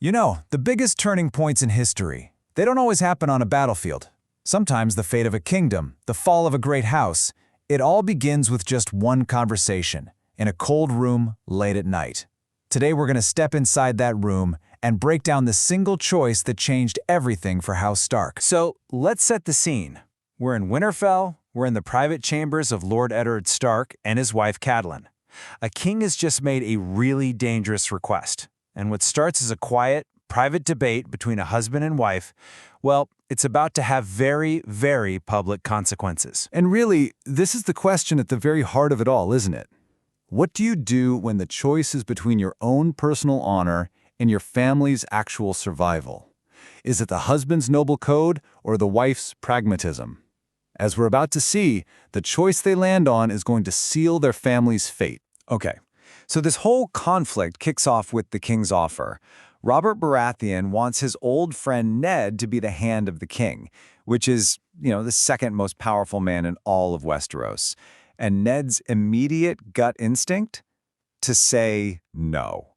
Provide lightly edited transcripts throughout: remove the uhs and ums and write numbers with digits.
You know, the biggest turning points in history, they don't always happen on a battlefield. Sometimes the fate of a kingdom, the fall of a great house, it all begins with just one conversation, in a cold room late at night. Today we're going to step inside that room and break down the single choice that changed everything for House Stark. So let's set the scene. We're in Winterfell, we're in the private chambers of Lord Eddard Stark and his wife Catelyn. A king has just made a really dangerous request. And what starts as a quiet, private debate between a husband and wife, well, it's about to have very, very public consequences. And really, this is the question at the very heart of it all, isn't it? What do you do when the choice is between your own personal honor and your family's actual survival? Is it the husband's noble code or the wife's pragmatism? As we're about to see, the choice they land on is going to seal their family's fate. Okay, so this whole conflict kicks off with the king's offer. Robert Baratheon wants his old friend Ned to be the hand of the king, which is, the second most powerful man in all of Westeros. And Ned's immediate gut instinct? To say no.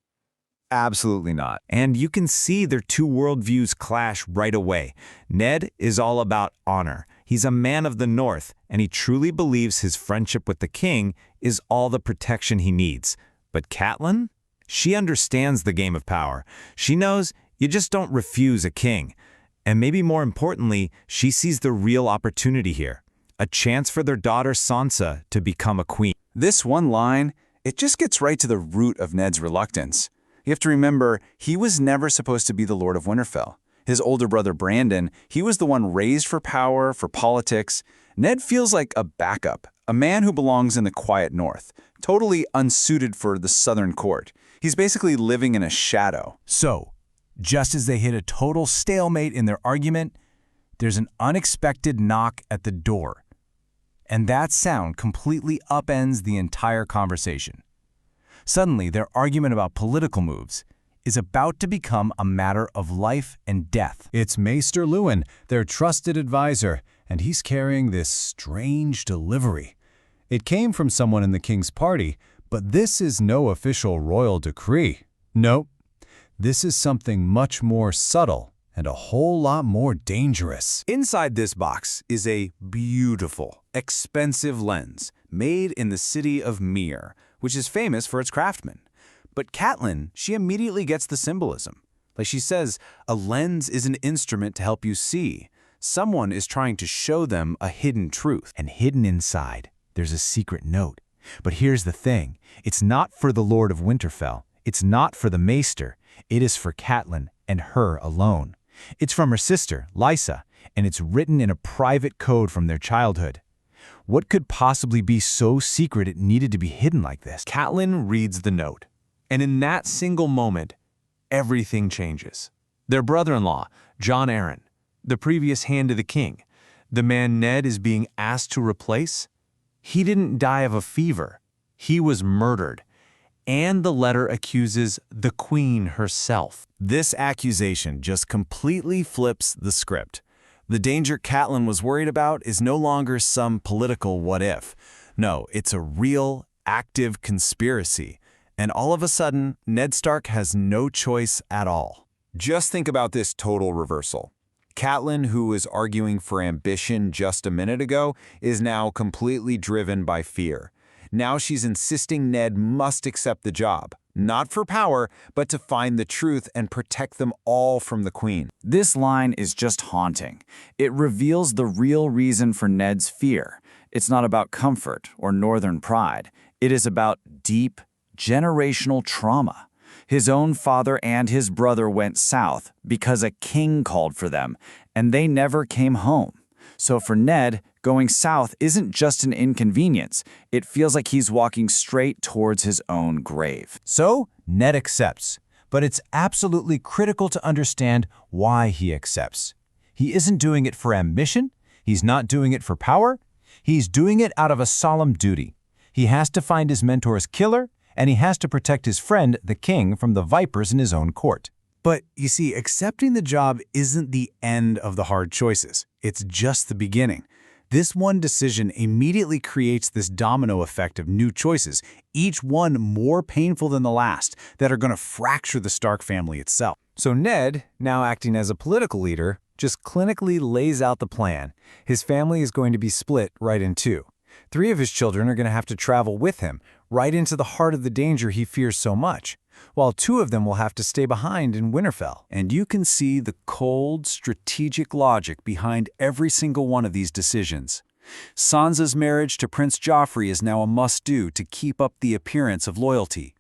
Absolutely not. And you can see their two worldviews clash right away. Ned is all about honor. He's a man of the North, and he truly believes his friendship with the king is all the protection he needs. But Catelyn? She understands the game of power. She knows you just don't refuse a king. And maybe more importantly, she sees the real opportunity here. A chance for their daughter Sansa to become a queen. This one line, it just gets right to the root of Ned's reluctance. You have to remember, he was never supposed to be the Lord of Winterfell. His older brother Brandon, he was the one raised for power, for politics. Ned feels like a backup, a man who belongs in the quiet north, totally unsuited for the southern court. He's basically living in a shadow. So, just as they hit a total stalemate in their argument, there's an unexpected knock at the door. And that sound completely upends the entire conversation. Suddenly, their argument about political moves is about to become a matter of life and death. It's Maester Luwin, their trusted advisor, and he's carrying this strange delivery. It came from someone in the king's party, but this is no official royal decree. Nope, this is something much more subtle and a whole lot more dangerous. Inside this box is a beautiful, expensive lens made in the city of Myr, which is famous for its craftsmen. But Catelyn, she immediately gets the symbolism. Like she says, a lens is an instrument to help you see. Someone is trying to show them a hidden truth. And hidden inside, there's a secret note. But here's the thing. It's not for the Lord of Winterfell. It's not for the Maester. It is for Catelyn and her alone. It's from her sister, Lysa, and it's written in a private code from their childhood. What could possibly be so secret it needed to be hidden like this? Catelyn reads the note, and in that single moment, everything changes. Their brother-in-law, Jon Arryn, the previous hand of the king, the man Ned is being asked to replace, he didn't die of a fever. He was murdered. And the letter accuses the queen herself. This accusation just completely flips the script. The danger Catelyn was worried about is no longer some political what-if. No, it's a real, active conspiracy. And all of a sudden, Ned Stark has no choice at all. Just think about this total reversal. Catelyn, who was arguing for ambition just a minute ago, is now completely driven by fear. Now she's insisting Ned must accept the job, not for power, but to find the truth and protect them all from the queen. This line is just haunting. It reveals the real reason for Ned's fear. It's not about comfort or northern pride. It is about deep, generational trauma. His own father and his brother went south because a king called for them, and they never came home. So for Ned, going south isn't just an inconvenience. It feels like he's walking straight towards his own grave. So, Ned accepts. But it's absolutely critical to understand why he accepts. He isn't doing it for ambition. He's not doing it for power. He's doing it out of a solemn duty. He has to find his mentor's killer, and he has to protect his friend, the king, from the vipers in his own court. But, you see, accepting the job isn't the end of the hard choices. It's just the beginning. This one decision immediately creates this domino effect of new choices, each one more painful than the last, that are going to fracture the Stark family itself. So Ned, now acting as a political leader, just clinically lays out the plan. His family is going to be split right in two. 3 of his children are going to have to travel with him, right into the heart of the danger he fears so much, while 2 of them will have to stay behind in Winterfell. And you can see the cold, strategic logic behind every single one of these decisions. Sansa's marriage to Prince Joffrey is now a must-do to keep up the appearance of loyalty.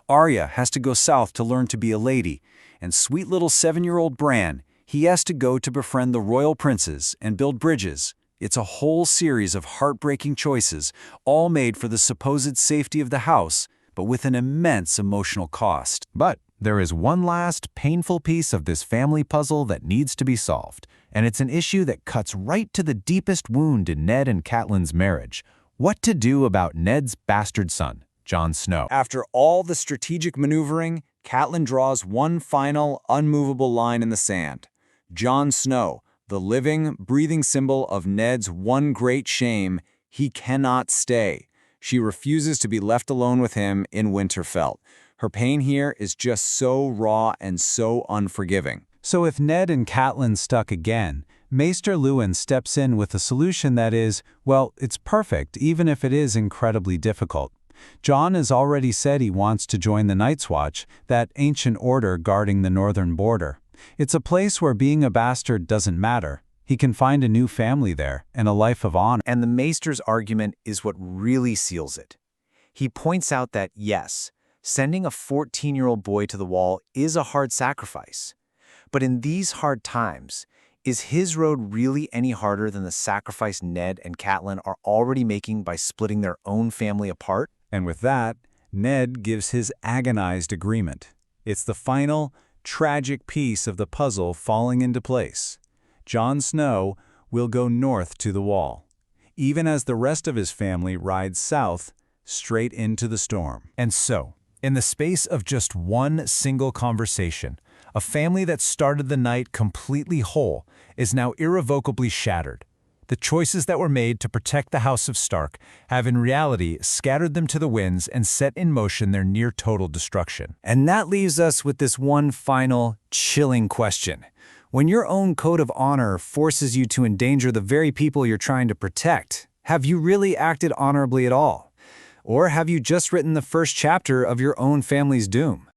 Arya has to go south to learn to be a lady, and sweet little 7-year-old Bran, he has to go to befriend the royal princes and build bridges. It's a whole series of heartbreaking choices, all made for the supposed safety of the house, but with an immense emotional cost. But there is one last painful piece of this family puzzle that needs to be solved, and it's an issue that cuts right to the deepest wound in Ned and Catelyn's marriage. What to do about Ned's bastard son, Jon Snow. After all the strategic maneuvering, Catelyn draws one final, unmovable line in the sand. Jon Snow, the living, breathing symbol of Ned's one great shame, he cannot stay. She refuses to be left alone with him in Winterfell. Her pain here is just so raw and so unforgiving. So if Ned and Catelyn stuck again, Maester Luwin steps in with a solution that is, well, it's perfect, even if it is incredibly difficult. Jon has already said he wants to join the Night's Watch, that ancient order guarding the northern border. It's a place where being a bastard doesn't matter. He can find a new family there and a life of honor. And the Maester's argument is what really seals it. He points out that, yes, sending a 14-year-old boy to the wall is a hard sacrifice. But in these hard times, is his road really any harder than the sacrifice Ned and Catelyn are already making by splitting their own family apart? And with that, Ned gives his agonized agreement. It's the final, tragic piece of the puzzle falling into place. Jon Snow will go north to the wall, even as the rest of his family rides south, straight into the storm. And so, in the space of just one single conversation, a family that started the night completely whole is now irrevocably shattered. The choices that were made to protect the House of Stark have in reality scattered them to the winds and set in motion their near-total destruction. And that leaves us with this one final, chilling question. When your own code of honor forces you to endanger the very people you're trying to protect, have you really acted honorably at all? Or have you just written the first chapter of your own family's doom?